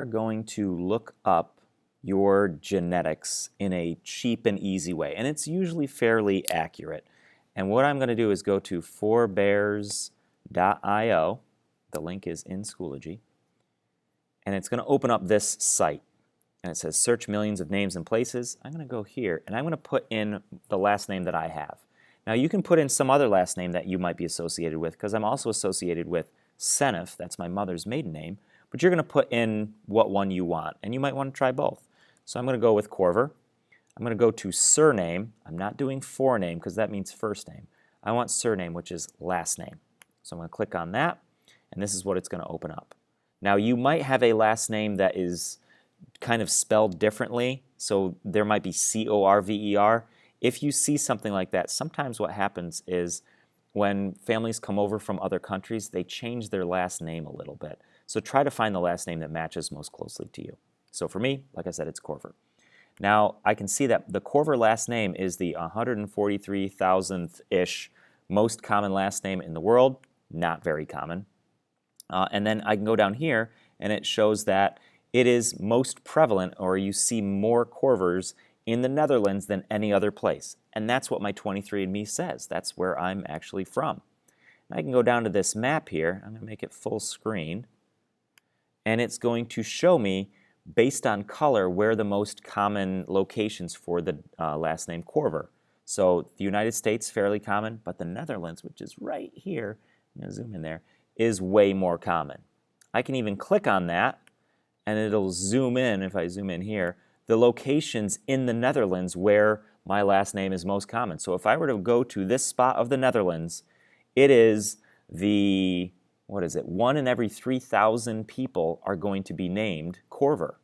are going to look up your genetics in a cheap and easy way, and it's usually fairly accurate. And what I'm going to do is go to forbears.io. The link is in Schoology, and it's going to open up this site. And it says search millions of names and places. I'm going to go here, and I'm going to put in the last name that I have. Now you can put in some other last name that you might be associated with, because I'm also associated with Seneff. That's my mother's maiden name. But you're going to put in what one you want, and you might want to try both. So I'm going to go with Corver. I'm going to go to surname. I'm not doing forename because that means first name. I want surname, which is last name. So I'm going to click on that, and this is what it's going to open up. Now you might have a last name that is kind of spelled differently, so there might be C-O-R-V-E-R. If you see something like that, sometimes what happens is when families come over from other countries, they change their last name a little bit. So try to find the last name that matches most closely to you. So for me, like I said, it's Corver. Now I can see that the Corver last name is the 143,000th-ish most common last name in the world. Not very common. And then I can go down here and it shows that it is most prevalent, or you see more Corvers in the Netherlands than any other place. And that's what my 23andMe says. That's where I'm actually from. And I can go down to this map here. I'm going to make it full screen. And it's going to show me, based on color, where the most common locations for the last name Corver. So the United States, fairly common, but the Netherlands, which is right here, I'm going to zoom in there, is way more common. I can even click on that, and it'll zoom in, if I zoom in here, the locations in the Netherlands where my last name is most common. So if I were to go to this spot of the Netherlands, it is the, what is it, 1 in every 3,000 people are going to be named Corver.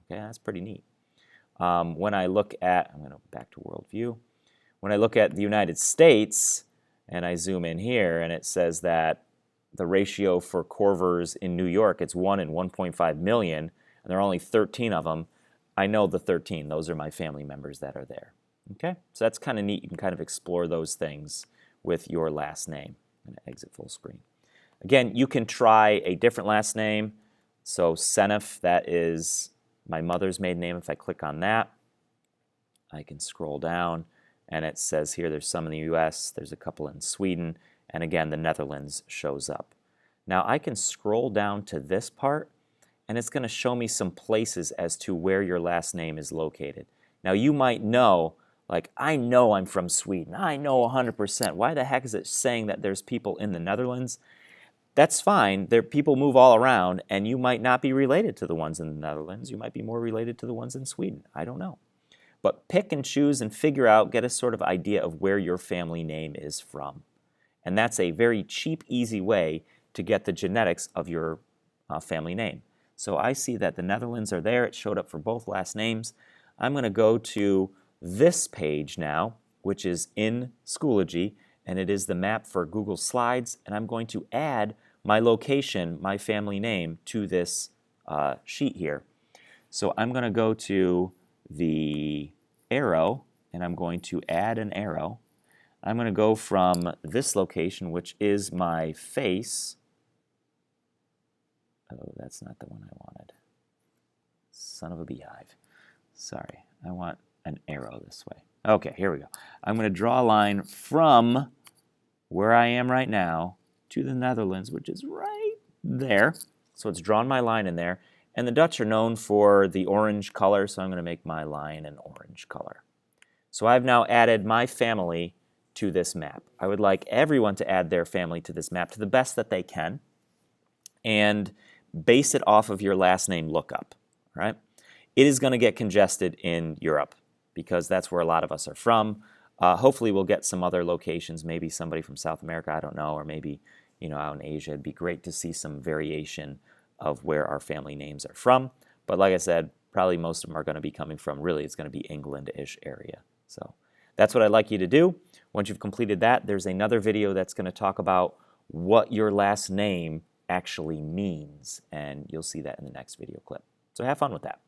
Okay, that's pretty neat. When I look at, I'm going to go back to world view. When I look at the United States, and I zoom in here, and it says that the ratio for Corvers in New York, it's 1 in 1.5 million, and there are only 13 of them. I know the 13. Those are my family members that are there. Okay, so that's kind of neat. You can kind of explore those things with your last name. I'm going to exit full screen. Again, you can try a different last name. So Seneff, that is my mother's maiden name. If I click on that, I can scroll down, and it says here there's some in the US, there's a couple in Sweden, and again the Netherlands shows up. Now I can scroll down to this part, and it's going to show me some places as to where your last name is located. Now you might know, like, I know I'm from Sweden. I know 100%. Why the heck is it saying that there's people in the Netherlands? That's fine. People move all around, and you might not be related to the ones in the Netherlands. You might be more related to the ones in Sweden. I don't know. But pick and choose and figure out, get a sort of idea of where your family name is from. And that's a very cheap, easy way to get the genetics of your family name. So I see that the Netherlands are there. It showed up for both last names. I'm going to go to this page now, which is in Schoology, and it is the map for Google Slides, and I'm going to add my location, my family name, to this sheet here. So I'm going to go to the arrow, and I'm going to add an arrow. I'm going to go from this location, which is my face. Oh, that's not the one I wanted. Son of a beehive. Sorry, I want an arrow this way. Okay, here we go. I'm going to draw a line from where I am right now to the Netherlands, which is right there. So it's drawn my line in there. And the Dutch are known for the orange color, so I'm going to make my line an orange color. So I've now added my family to this map. I would like everyone to add their family to this map to the best that they can and base it off of your last name lookup. Right? It is going to get congested in Europe because that's where a lot of us are from. Hopefully we'll get some other locations, maybe somebody from South America, I don't know, or maybe out in Asia. It'd be great to see some variation of where our family names are from. But like I said, probably most of them are going to be coming from, really, it's going to be England-ish area. So that's what I'd like you to do. Once you've completed that, there's another video that's going to talk about what your last name actually means, and you'll see that in the next video clip. So have fun with that.